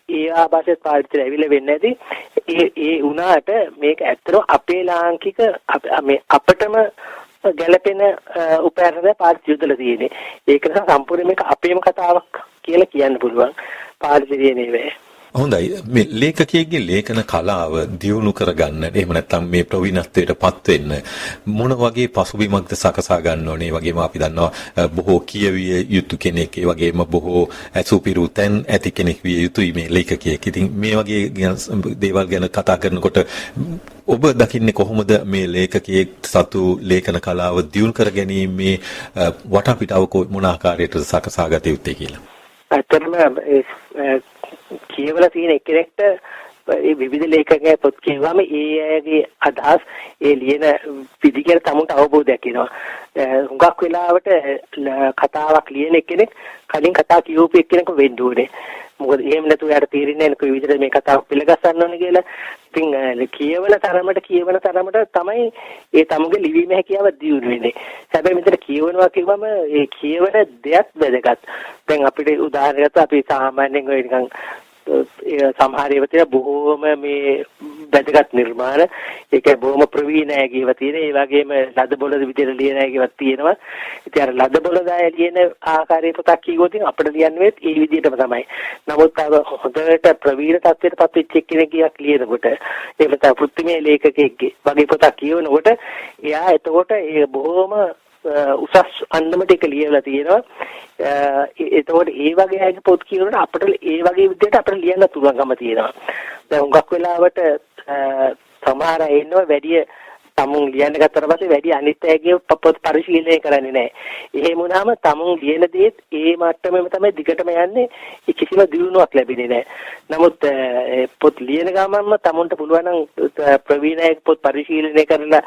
ඒ ආభాෂෙත් පාවිච්චි ඇවිල්ලා වෙන්නේ නැති. ඒ උනාට මේක ඇත්තටම අපේ ලාංකික මේ අපටම ගැළපෙන උපකරණ පාවිච්චි යොදලා තියෙන්නේ. ඒක නිසා සම්පූර්ණ මේක අපේම කතාවක් කියලා කියන්න පුළුවන්. පාවිච්චි තියෙන්නේ වේ. හොඳයි මේ ලේඛකයෙක්ගේ ලේඛන කලාව දියුණු කරගන්න එහෙම නැත්නම් මේ ප්‍රවීණත්වයටපත් වෙන්න මොන වගේ පසුබිමක්ද සකසා ගන්න ඕනේ? ඒ වගේම අපි දන්නවා බොහෝ කියවිය යුතු කෙනෙක්, ඒ වගේම බොහෝ ඇසුපිරු තැන් ඇති කෙනෙක් විය යුතුයි මේ ලේඛකයෙක්. ඉතින් මේ වගේ දේවල් ගැන කතා කරනකොට ඔබ දකින්නේ කොහොමද මේ ලේඛකයෙක් සතු ලේඛන කලාව දියුණු කර ගැනීමේ වටපිටාව මොන ආකාරයකටද සකසා ගත යුත්තේ කියලා? ඇත්තටම කියවලා තියෙන එක්කෙනෙක්ට මේ විවිධ ලේඛකයන් පොත් කියවම ඒ අයගේ අදහස් ඒ ලියන පිළිගැන තමුන්ට අවබෝධයක් එනවා. හුඟක් වෙලාවට කතාවක් ලියන එක්කෙනෙක් කලින් කතා කියවපු එක්කෙනෙක් වෙන්න ඕනේ. මොකද එහෙම නැතුව යාට තේරෙන්නේ නැහැ කොයි විදිහට මේ කතාව පිළිගස්සන්න ඕනේ කියලා. ඉතින් කියවන තරමට තමයි ඒ තමුගේ ලිවීම හැකියාව දියුණු වෙන්නේ. හැබැයි මෙතන කියවනවා කිව්වම ඒ කියවන දෙයක් වැදගත්. දැන් අපිට උදාහරණයක් අපි සාමාන්‍යයෙන් ඔය නිකන් සමහර ඒවා තියෙන බොහෝම මේ වැදගත් නිර්මාණ ඒක බොහොම ප්‍රවීණ අයගේව තියෙන ඒ වගේම ලද බොලද විදිහට ලියන අයගේවත් තියෙනවා. ඉතින් අර ලද බොලද අය ලියන ආකාරයේ පොතක් කියවුවොත් අපිට ලියන්නේ ඒ විදිහටම තමයි. නමුත් අර හොඳට ප්‍රවීණ තත්ත්වයටපත් වෙච්ච කෙනෙක් ලියනකොට ඒ පොත පෘථිමේ ලේඛකයෙක්ගේ වගේ පොතක් කියවනකොට එයා එතකොට ඒ බොහොම උසස් අන්දමට ඒක ලියලා තියෙනවා. එතකොට ඒ වගේ අයගේ පොත් කියනකොට අපිට ඒ වගේ විදිහට අපිට ලියන්න පුළුවන්කම තියෙනවා. දැන් හුඟක් වෙලාවට සමහර අය ඉන්නවා වැඩි තමුන් ලියන්න ගත්තට පස්සේ වැඩි අනිත් අයගේ පොත් පරිශීලනය කරන්නේ නැහැ. එහෙම වුණාම තමුන් ලියන දේත් ඒ මට්ටමෙම තමයි දිගටම යන්නේ. කිසිම දියුණුවක් ලැබෙන්නේ නැහැ. නමුත් පොත් ලියන ගමන්ම තමුන්ට පුළුවන් නම් ප්‍රවීණ අයගේ පොත් පරිශීලනය කරලා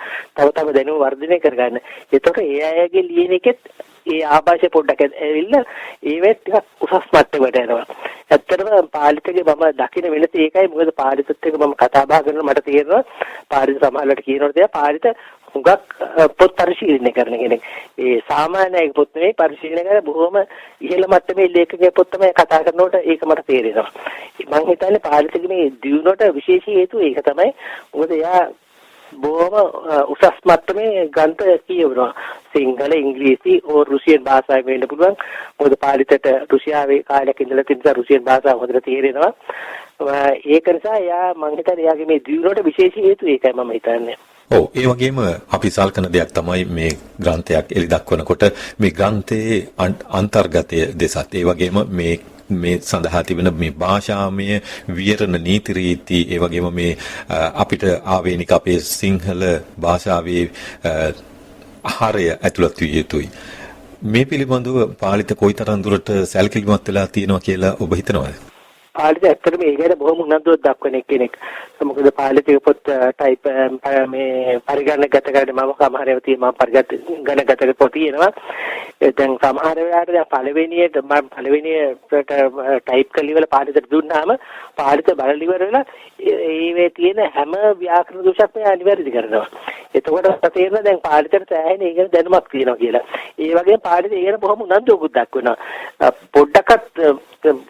තව දැනුම වර්ධනය කරගන්න. එතකොට ඒ අයගේ ලියන එකෙත් ඒ ආభాෂය පොඩ්ඩක් ඇවිල්ලා ඒවෙත් ටිකක් උසස් මට්ටමකට යනවා. ඇත්තටම පාලිතගේ මම දකින වෙනස ඒකයි. මොකද පාලිතත් එක්ක මම කතා බහ කරනකොට මට තේරෙනවා පාලිත සමහරවිට කියනකොට තියා පාලිත හුඟක් පොත් පරිශීලනය කරන කෙනෙක්. ඒ සාමාන්‍ය පොත් නෙවෙයි පරිශීලනය කරන බොහොම ඉහළ මට්ටමේ ලේඛකයෙක් පොත් තමයි කතා කරනකොට ඒක මට තේරෙනවා. මම හිතන්නේ පාලිතගේ මේ දියුණුවට විශේෂ හේතුව ඒක තමයි. මොකද එයා බොහොම උසස් මට්ටමේ ග්‍රන්ථ කියවනවා. සිංහල, ඉංග්‍රීසි ඕ රුසියන් භාෂාවෙන් වෙන්න පුළුවන්. මොකද පාලිතට රුසියාවේ කාලයක් ඉඳලා තිබ්බ රුසියන් භාෂාව හොඳට තේරෙනවා. ඒක නිසා එයා මම හිතන්නේ එයාගේ මේ දියුණුවට විශේෂ හේතුව ඒකයි මම හිතන්නේ. ඔව් ඒ වගේම අපි සල්කන දෙයක් තමයි මේ ග්‍රන්ථයක් එලි දක්වනකොට මේ ග්‍රන්ථයේ අන්තර්ගතය දෙසත් ඒ වගේම මේ සඳහා තිබෙන මේ භාෂාමය විවරණ නීති රීති ඒ වගේම මේ අපිට ආවේනික අපේ සිංහල භාෂාවේ ආහාරය ඇතුළත් විය යුතුයි. මේ පිළිබඳව පාලිත කොයිතරම් දුරට සැලකිලිමත් වෙලා තියෙනවා කියලා ඔබ හිතනවාද? පාලිත ඇත්තටම ඒ ගැන බොහොම උනන්දුවක් දක්වන කෙනෙක්. මොකද පාලිතේ පොත් ටයිප් මේ පරිගණකගත කරන්නේ මම සමහර ඒවා තියෙනවා පරිගණකගත පොත් තියෙනවා. දැන් සමහර වෙලාවට දැන් පළවෙනියට මම පළවෙනියට ටයිප් කරලා ඉවර පාලිතට දුන්නාම පාලිත බලලා ඉවර වෙලා ඒවේ තියෙන හැම ව්‍යාකරණ දෝෂයක්ම අනිවාර්යද කරනවා. එතකොට තේරෙනවා දැන් පාලිතට සෑහෙන ඒ ගැන දැනුමක් තියෙනවා කියලා. ඒ වගේම පාලිත ඒ ගැන බොහොම උනන්දුවක් දක්වනවා. පොඩ්ඩක්වත්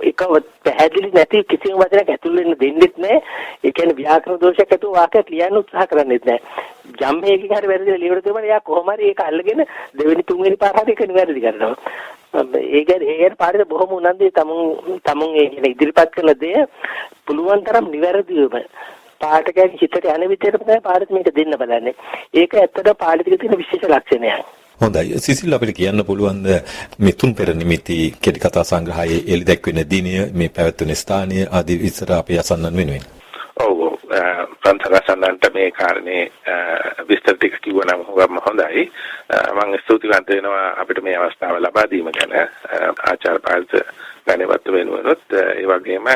ඒක පැහැදිලි නැති කිසිම වචනයක් ඇතුල් වෙන්න දෙන්නෙත් නැහැ. ඒ කියන්නේ ව්‍යාකරණ දෝෂයක් ඇතුව වාක්‍යයක් ලියන්න උත්සාහ කරන්නෙත් නැහැ. ජම්මේකින් හරි වැරදිලා ලියවල තිබුණා එයා කොහොම හරි ඒක අල්ලගෙන දෙවෙනි තුන්වෙනි පාර හරි ඒක නිවැරදි කරනවා. ඒ කියන්නේ පාඩේ බොහොම උනන්දුයි තමුන් ඒ කියන ඉදිරිපත් කළ දේ පුළුවන් තරම් නිවැරදිවම පාඨකයන්ගේ හිතට යන විදිහට තමයි පාඩේ මේක දෙන්න බලන්නේ. ඒක ඇත්තටම පාඩේට තියෙන විශේෂ ලක්ෂණයක්. හොඳයි සිසිල් අපිට කියන්න පුළුවන් මේ තුන් පෙර නිමිති කෙටි කතා සංග්‍රහයේ එළි දැක්වෙන දිනය මේ පැවැත්වෙන ස්ථානය ආදී විස්තර අපේ අසන්නන් වෙනුවෙන්. ඔව් ප්‍රන්තරසන්නන්ට මේ කාරණේ විස්තර ටික කිව්වනම් හොඳයි. මම ස්තුතිවන්ත වෙනවා අපිට මේ අවස්ථාව ලබා දීම ගැන ආචාර්ය පාල්ත ගණවත් වෙනුවනොත් ඒ වගේම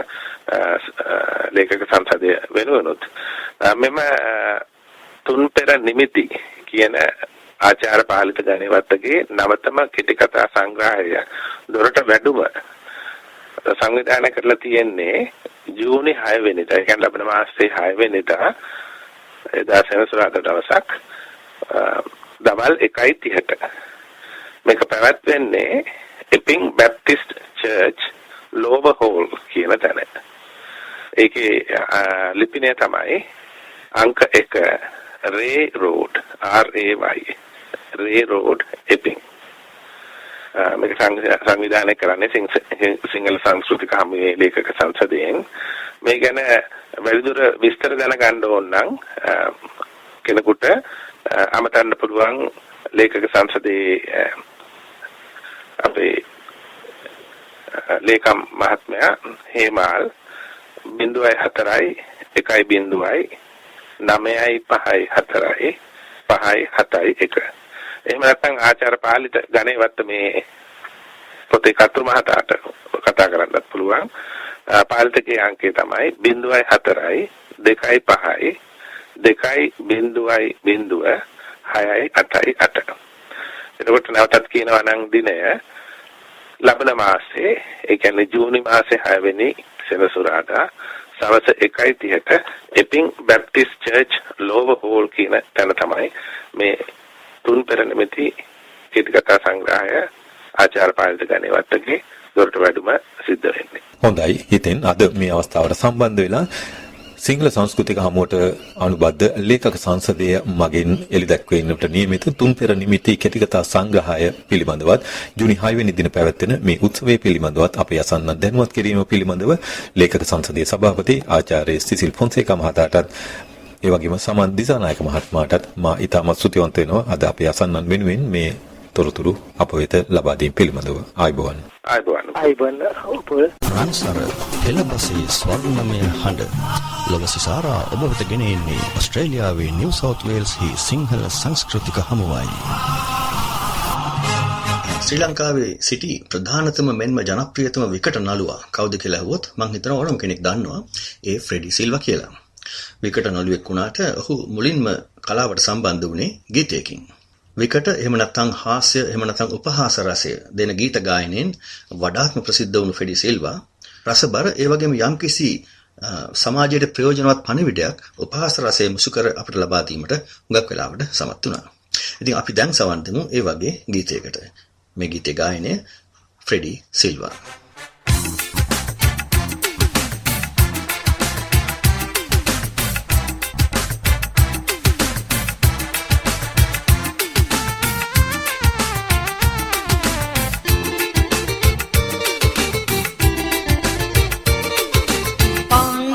ලේඛක සංසදය වෙනුවනොත් මෙම තුන් පෙර නිමිති කියන ආචාර්ය පාලිත ගණවත්තගේ නවතම කෙටි කතා සංග්‍රහය දොරට වැඩුම සංවිධානය කරලා තියෙන්නේ ජූනි 6 වෙනිදා. ඒ කියන්නේ ලබන මාසයේ 6 වෙනිදා එදා සෙනසුරාදා දවසක් දවල් 1:30ට. මේක පැවැත්වෙන්නේ එපිං බැප්ටිස්ට් චර්ච් ලෝවර් හෝල් කියන තැන. ඒකේ ලිපිනය තමයි අංක 1 Ray Road RAY Ray Road Epping. මේක සංවිධානය කරන්නේ සිංහල සංස්කෘතික හමුවේ ලේඛක සංසදයෙන්. මේ ගැන වැඩිදුර විස්තර දැනගන්න ඕන නම් කෙනෙකුට අමතන්න පුළුවන් ලේඛක සංසදයේ අපේ ලේකම් මහත්මයා හේමාල් 04 1.954 571. එහෙම නැත්නම් ආචාර්ය පාලිත ගණේවත් මේ පොතේ කතුරු මහතාට කතා කරන්නත් පුළුවන්. පාලිතකේ අංකය තමයි 04 2.5 2.0.688. එතකොට නැවතත් කියනවා නම් දිනය ලබන මාසේ ඒ කියන්නේ ජූනි මාසේ 6 වෙනි සෙනසුරාදා සවස් 1:30ට එපිං බැප්ටිස්ට් චර්ච් ලෝවර් හෝල් කියන තැන තමයි මේ තුන්පෙර නිමිති කීර්තිකතා සංග්‍රහය ආචාර්ය පාලිත ගණේවත්ගේ දොරට වැඩම සිද්ධ වෙන්නේ. හොඳයි. ඉතින් අද මේ අවස්ථාවට සම්බන්ධ වෙලා සිංහල සංස්කෘතික හමුවට අනුබද්ධ ලේඛක සංසදය මගින් එළිදැක්වෙන්නට නියමිත තුන්පෙර නිමිති කෙටිකතා සංග්‍රහය පිළිබඳවත් ජූනි 6 වෙනි දින පැවැත්වෙන මේ උත්සවය පිළිබඳවත් අපේ අසන්නන් දැනුවත් කිරීම පිළිබඳව ලේඛක සංසදයේ සභාපති ආචාර්ය සිසිල් ෆොන්සේකා මහතාටත් ඒ වගේම සමන් දිසානායක මහත්මයාටත් මා ඉතාමත් ස්තුතිවන්ත වෙනවා අද අපේ අසන්නන් වෙනුවෙන් මේ තොරතුරු අප වෙත ලබා දීම පිළිබඳව. ආයුබෝවන්. රන්සර එළබසේ ස්වර්ණමය හඬ ලොව සිසාරා ඔබ වෙත ගෙන එන්නේ ඕස්ට්‍රේලියාවේ නිව් සවුත් වේල්ස් හි සිංහල සංස්කෘතික හමුවයි. ශ්‍රී ලංකාවේ සිටි ප්‍රධානතම මෙන්ම ජනප්‍රියතම විකට නළුවා කවුද කියලා අහුවොත් මං හිතනවා ඕනම කෙනෙක් දන්නවා ඒ ෆ්‍රෙඩි සිල්වා කියලා. විකට නළුවෙක් වුණාට ඔහු මුලින්ම කලාවට සම්බන්ධ වුණේ ගීතයකින්. විකට එහෙම නැත්නම් හාස්‍ය එහෙම නැත්නම් උපහාස රසය දෙන ගීත ගායනයෙන් වඩාත්ම ප්‍රසිද්ධ වුණු ෆ්‍රෙඩි සිල්වා රසබර ඒ වගේම යම්කිසි සමාජයට ප්‍රයෝජනවත් පණිවිඩයක් උපහාස රසයේ මුසු කර අපිට ලබා දීමට හුඟක් වෙලාවට සමත් වුණා. ඉතින් අපි දැන් සවන් දෙමු ඒ වගේ ගීතයකට. මේ ගීතේ ගායනය Freddie Silva.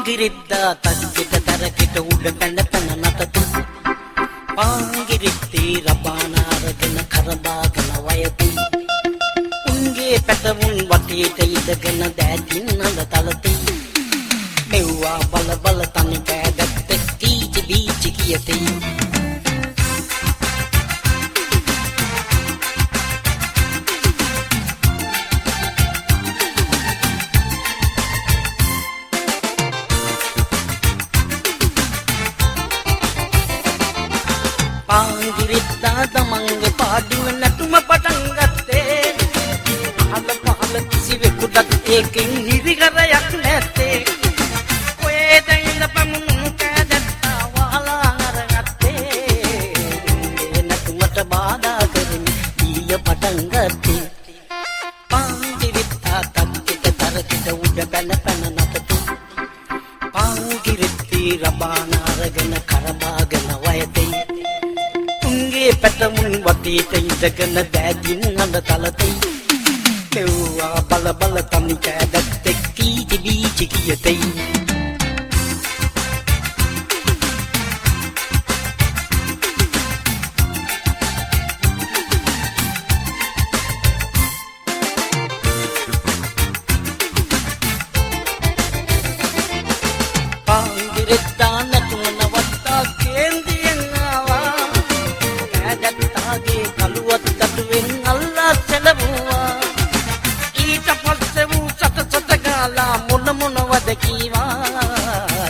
Pangiridda takkita tarakita uda penda pena natatu Pangiritti rabanaragana karabagana wayatu Unge petavun watita idagana dadin nanda talati Mewwa bala bala tani padatta kiji bichi kiyati Pangiridda damange paadina natuma patan gatte Hala pahala kisiwekudat ekin hirigarayak නැත්තේ ඔය දෙන්න පමුණු කැදත්තා වහලා නරගත්තේ නතුමට බාධා කරමි ඊය පටන් ගත්තේ Pangiridda takkita tarakita උඩ පැන පැන නතතු Pangiriddi රබාන අරගෙන කරබාගෙන වයතේ පැටමුන් වටේට ඉඳගෙන දැදින් අඳ තලතේ මෙව්වා බල බල තනි කෑදත් එක්කී බීචි කියතේ පාංගිරෙද්දා නතුන වත්තා කේන්දියෙන් ආවා කලුවත් තටුවෙන් අල්ලා සැලවුවා ඊට පස්සේ වූ සත ගාලා මොන මොනවද කීවා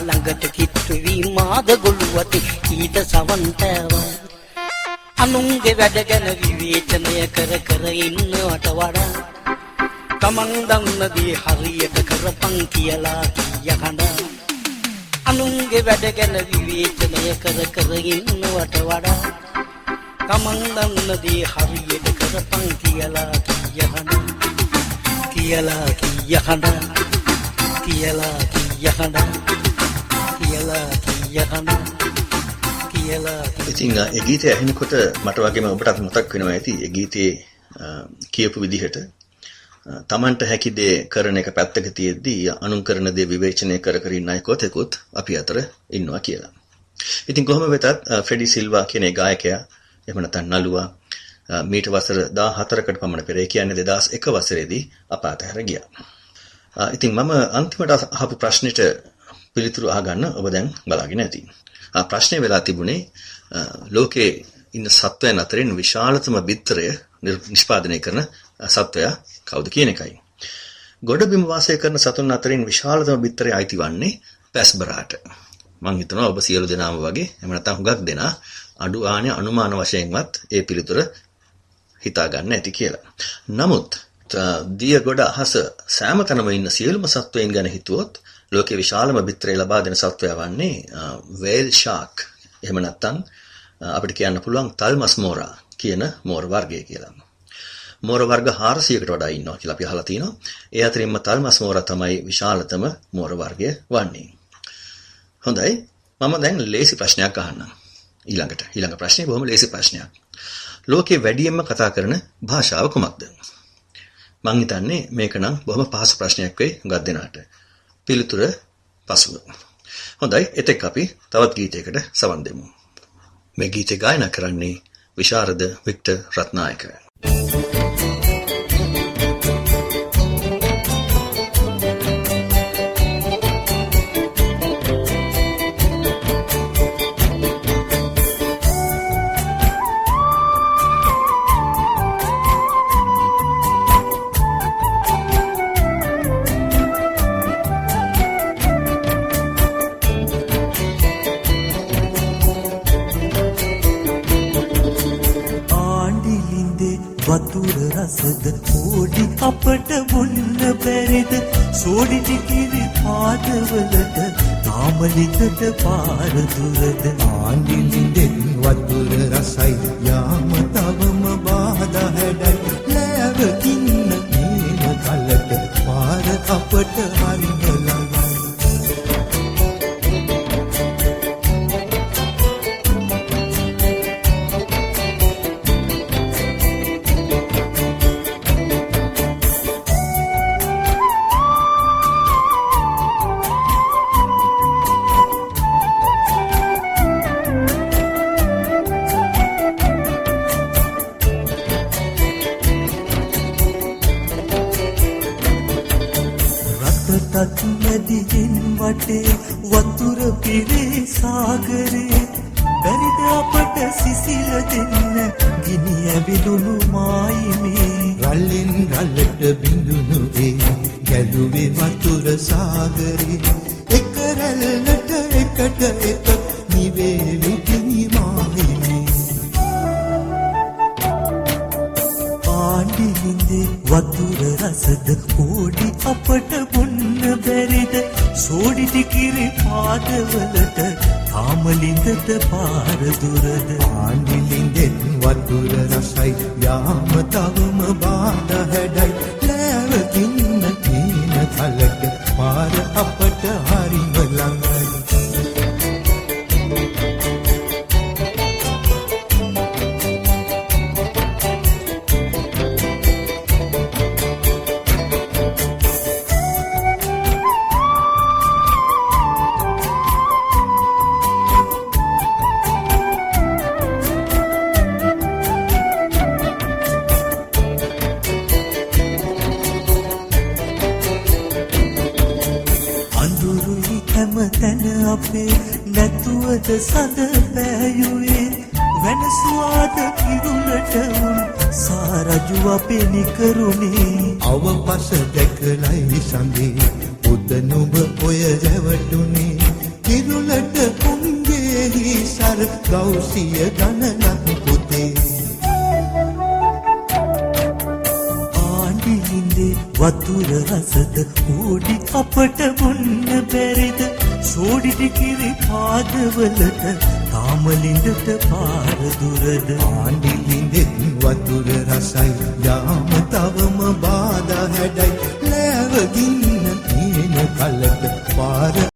ළඟට කිට්ටු වී මාද ගොළුවති ඊට සවන්තවා අනුන්ගේ වැඩ ගැන විවේචනය කර කර ඉන්නවට වඩා තමන් දන්න දේ හරියට කරපන් කියලා කියහඬ අනුන්ගේ වැඩ ගැන විවේචනය කර කර ඉන්නවට වඩා තමන් දන්න දේ හරියට කරපන් කියලා කියහඬ කියලා කියහඬ කියලා කියහඬ කියලා කියහඬ කියලා. ඉතින් ඒ ගීතය ඇහෙනකොට මට වගේම ඔබටත් මතක් වෙනවා ඇති ඒ ගීතේ කියපු විදිහට තමන්ට හැකි දේ කරන එක පැත්තක තියෙද්දී අනුන් කරන දේ විවේචනය කර කර ඉන්න අය කොතෙකුත් අපි අතර ඉන්නවා කියලා. ඉතින් කොහොම වෙතත් ෆ්‍රෙඩි සිල්වා කියන ඒ ගායකයා එහෙම නැත්නම් නළුවා මීට වසර 14කට පමණ පෙර ඒ කියන්නේ 2001 වසරේදී අප අතහැර ගියා. ඉතින් මම අන්තිමට අහපු ප්‍රශ්නෙට පිළිතුරු අහගන්න ඔබ දැන් බලාගෙන ඇති. ප්‍රශ්නේ වෙලා තිබුණේ ලෝකේ ඉන්න සත්වයන් අතරින් විශාලතම බිත්තරය නිෂ්පාදනය කරන සත්වයා කවුද කියන එකයි. ගොඩබිම වාසය කරන සතුන් අතරින් විශාලතම බිත්තරය අයිති වන්නේ පැස්බරාට. මම හිතනවා ඔබ සියලු දෙනාම වගේ එහෙම නැත්නම් හුඟක් දෙනා අඩු ආනේ අනුමාන වශයෙන්වත් ඒ පිළිතුර හිතා ගන්න ඇති කියලා. නමුත් දිය ගොඩ අහස සෑම තැනම ඉන්න සියලුම සත්වයන් ගැන හිතුවොත් ලෝකේ විශාලම බිත්තරය ලබා දෙන සත්වයා වන්නේ වේල් ෂාක්. එහෙම නැත්නම් අපිට කියන්න පුළුවන් තල්මස් මෝරා කියන මෝර වර්ගය කියලා. මෝර වර්ග 400කට වඩා ඉන්නවා කියලා අපි අහලා තිනවා. ඒ අතරින්ම තල්මස් මෝරා තමයි විශාලතම මෝර වර්ගය වන්නේ. හොඳයි. මම දැන් ලේසි ප්‍රශ්නයක් අහන්නම්. ඊළඟ ප්‍රශ්නේ බොහොම ලේසි ප්‍රශ්නයක්. ලෝකේ වැඩියෙන්ම කතා කරන භාෂාව කුමක්ද? මං හිතන්නේ මේක නම් බොහොම පහසු ප්‍රශ්නයක් වෙයි හුඟක් දෙනාට. පිළිතුර පසුව. හොඳයි. එතෙක් අපි තවත් ගීතයකට සවන් දෙමු. මේ ගීතය ගායනා කරන්නේ විශාරද වික්ටර් රත්නායක. වතුර රසද ඕඩි අපට බොන්න බැරිද සෝඩි ටිකිරි පාදවලට තාමලිකට පාර දුරද ආණ්ඩිලින්දෙන් වතුර රසයි යාම තවම බාධා හැඩයි ලෑවකින්න මේන කලට පාර අපට හරිම ළඟයි. මැදින් වටේ වතුර පිරේ සාගරේ බැරිද අපට සිසිල දෙන්න ගිනි ඇවිලුණු මායිමේ රල්ලෙන් රල්ලට බිඳුණු වේ ගැලුවේ වතුර සාගරේ එක රැල්ලට එකට එක නිවේලු ගිනි මායිමේ ආණ්ඩිලින්දේ වතුර රසද ඕඩි අපට බොන්න බැරිද සෝඩි ටිකිරි පාදවලට තාමලින්දට පාර දුරද ආණ්ඩිලින්දෙන් වතුර රසයි යාම තවම බාධා හැඩයි ලෑවකින්න කීන කලක පාර අපට හරිම ළඟයි. අපේ නැතුවද සද පෑයුවේ වෙනස්වාද කිරුලට උන් සාරජු අපේ නිකරුණේ අවපස දැකලයි සඳේ උද නුඹ ඔය රැවටුනේ කිරුලට උන්ගේ හිසර ගෞසිය ගණනක් පුතේ ආණ්ඩිලින්දේ වතුර රසද ඕඩි අපට බොන්න බැරිද සෝඩි ටිකිරි පාදවලට තාමලින්දට පාර දුරද ආණ්ඩිලින්දෙන් වතුර රසයි යාම තවම බාධා හැඩයි ලෑවගින්න තියෙන කලක පාර